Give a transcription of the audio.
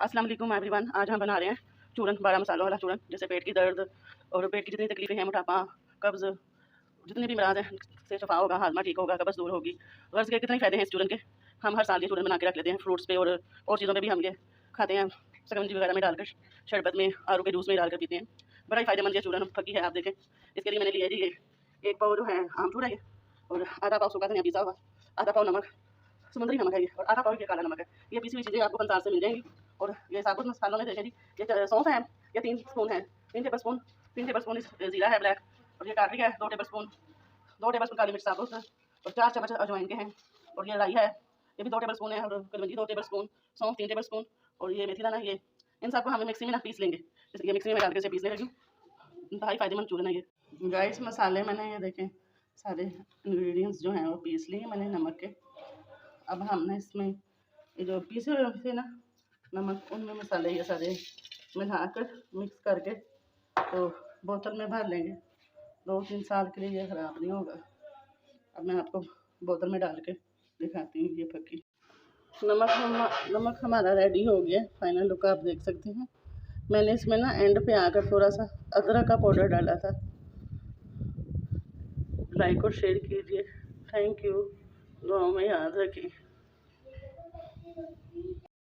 अस्सलाम वालेकुम एवरीवन। आज हम बना रहे हैं चूरन, 12 मसालों वाला चूरन। जैसे पेट की दर्द और पेट की जितनी तकलीफें हैं, मोटापा, कब्ज़, जितने भी मराज हैं से शफा होगा, हाजमा ठीक होगा, कब्ज़ दूर होगी। गर्ज के कितने फ़ायदे हैं इस चूरन के। हम हर साल ये चूरन बना के रख लेते हैं। फ्रूट्स पे और चीज़ों पे भी हम ये खाते हैं, शकंजी वगैरह में डालकर, शरबत में, आड़ू के जूस में डालकर पीते हैं। बड़ा ही फ़ायदेमंद ये चूरन फकी है। आप देखें, इसके लिए मैंने लिया जी ये 1 पाव जो है आमचूर है ये, और आधा पाव सूखा धनिया पिसा हुआ, आधा पाव नमक, समुद्री नमक है ये, और आधा पाव ये काला नमक है। ये पिसी हुई चीज़ें आपको कंसार से मिल जाएंगी। और ये साबुत मसालों में देखें जी, ये सौंफ है, ये 3 स्पून है, 3 टेबल स्पून, 3 टेबल स्पून ज़ीरा है ब्लैक, और ये गार्लिक है 2 टेबल स्पून, 2 टेबल स्पून काली मिर्च साबुत, और 4 चम्मच अजवाइन के हैं, और ये राई है, ये भी 2 टेबल स्पून है, और कलवंजी 2 टेबल स्पून, सौंफ 3 टेबल स्पून, और ये मेथी दाना। ये इन सबको हमें मिक्सी में ना पीस लेंगे। जैसे ये मिक्सी में डाल के इसे पीसने लगी। इंतहाई फ़ायदेमंद चूरन है ये। गाइस, मसाले मैंने ये देखें सारे इंग्रेडिएंट्स जो हैं वो पीस लिए मैंने नमक के। अब हमने इसमें ये जो पीसे हुए थे ना नमक, उनमें मसाले ये सारे मिलाकर मिक्स करके तो बोतल में भर लेंगे। 2-3 साल के लिए ये ख़राब नहीं होगा। अब मैं आपको बोतल में डाल के दिखाती हूँ ये फकी। नमक हमारा रेडी हो गया। फाइनल लुक आप देख सकते हैं। मैंने इसमें ना एंड पे आकर थोड़ा सा अदरक का पाउडर डाला था। लाइक और शेयर कीजिए। Thank you. दुआओं में याद रखिए।